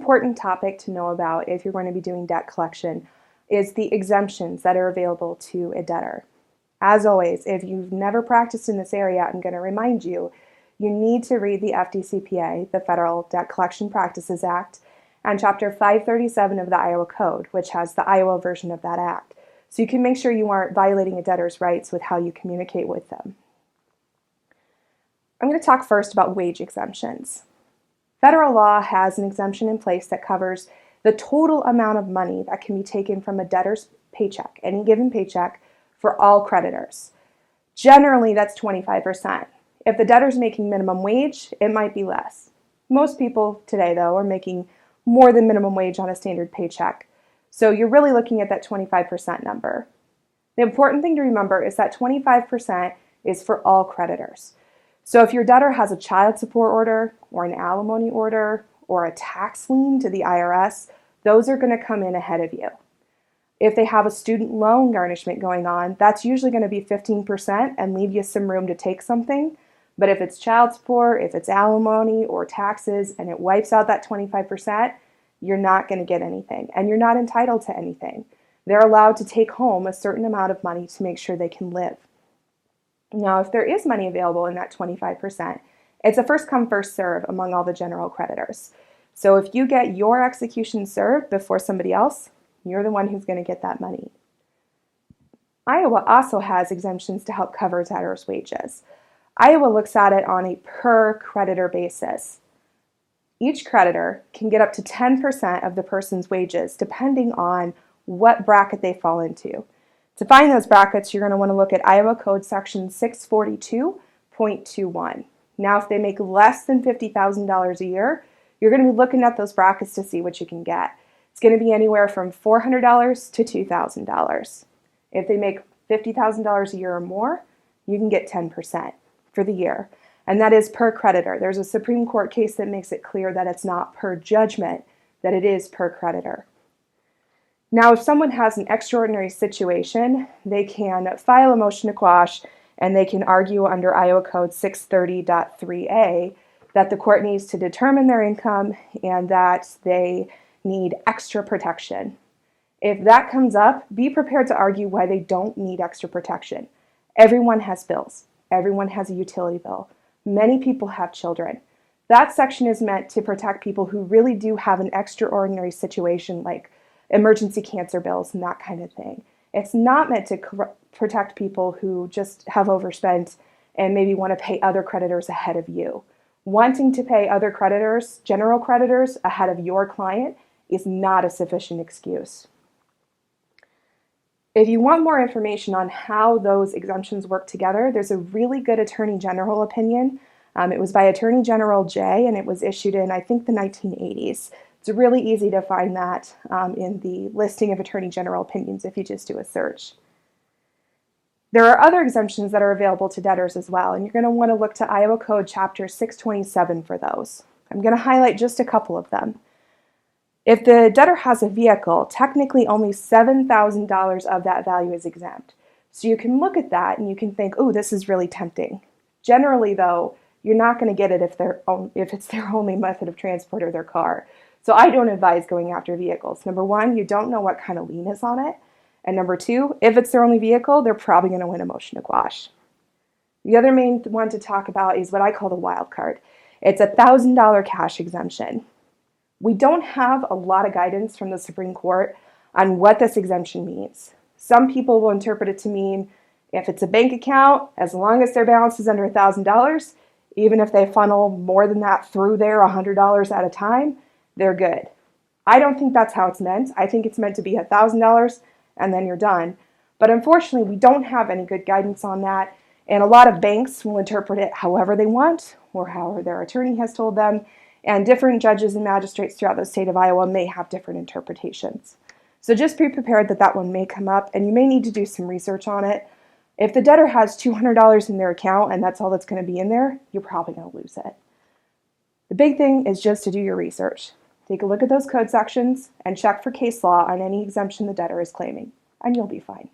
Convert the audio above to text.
important topic to know about if you're going to be doing debt collection is the exemptions that are available to a debtor. As always, if you've never practiced in this area, I'm going to remind you, you need to read the FDCPA, the Federal Debt Collection Practices Act, and Chapter 537 of the Iowa Code, which has the Iowa version of that act. So you can make sure you aren't violating a debtor's rights with how you communicate with them. I'm going to talk first about wage exemptions. Federal law has an exemption in place that covers the total amount of money that can be taken from a debtor's paycheck, any given paycheck, for all creditors. Generally, that's 25%. If the debtor's making minimum wage, it might be less. Most people today, though, are making more than minimum wage on a standard paycheck. So you're really looking at that 25% number. The important thing to remember is that 25% is for all creditors. So if your debtor has a child support order or an alimony order or a tax lien to the IRS, those are going to come in ahead of you. If they have a student loan garnishment going on, that's usually going to be 15% and leave you some room to take something. But if it's child support, if it's alimony or taxes, and it wipes out that 25%, you're not going to get anything, and you're not entitled to anything. They're allowed to take home a certain amount of money to make sure they can live. Now, if there is money available in that 25%, it's a first come, first serve among all the general creditors. So if you get your execution served before somebody else, you're the one who's going to get that money. Iowa also has exemptions to help cover debtors' wages. Iowa looks at it on a per creditor basis. Each creditor can get up to 10% of the person's wages depending on what bracket they fall into. To find those brackets, you're going to want to look at Iowa Code Section 642.21. Now, if they make less than $50,000 a year, you're going to be looking at those brackets to see what you can get. It's going to be anywhere from $400 to $2,000. If they make $50,000 a year or more, you can get 10% for the year. And that is per creditor. There's a Supreme Court case that makes it clear that it's not per judgment, that it is per creditor. Now, if someone has an extraordinary situation, they can file a motion to quash and they can argue under Iowa Code 630.3a that the court needs to determine their income and that they need extra protection. If that comes up, be prepared to argue why they don't need extra protection. Everyone has bills. Everyone has a utility bill. Many people have children. That section is meant to protect people who really do have an extraordinary situation like emergency cancer bills and that kind of thing. It's not meant to protect people who just have overspent and maybe want to pay other creditors ahead of you. Wanting to pay other creditors, general creditors, ahead of your client is not a sufficient excuse. If you want more information on how those exemptions work together, there's a really good Attorney General opinion. It was by Attorney General Jay, and it was issued in, I think, the 1980s. It's really easy to find that in the listing of Attorney General opinions if you just do a search. There are other exemptions that are available to debtors as well, and you're going to want to look to Iowa Code Chapter 627 for those. I'm going to highlight just a couple of them. If the debtor has a vehicle, technically only $7,000 of that value is exempt. So you can look at that and you can think, oh, this is really tempting. Generally, though, you're not going to get it if it's their only method of transport or their car. So I don't advise going after vehicles. Number one, you don't know what kind of lien is on it. And number two, if it's their only vehicle, they're probably going to win a motion to quash. The other main one to talk about is what I call the wild card. It's a $1,000 cash exemption. We don't have a lot of guidance from the Supreme Court on what this exemption means. Some people will interpret it to mean if it's a bank account, as long as their balance is under $1,000, even if they funnel more than that through there $100 at a time, they're good. I don't think that's how it's meant. I think it's meant to be $1,000 and then you're done. But unfortunately, we don't have any good guidance on that. And a lot of banks will interpret it however they want or however their attorney has told them. And different judges and magistrates throughout the state of Iowa may have different interpretations. So just be prepared that that one may come up and you may need to do some research on it. If the debtor has $200 in their account and that's all that's going to be in there, you're probably going to lose it. The big thing is just to do your research. Take a look at those code sections and check for case law on any exemption the debtor is claiming, and you'll be fine.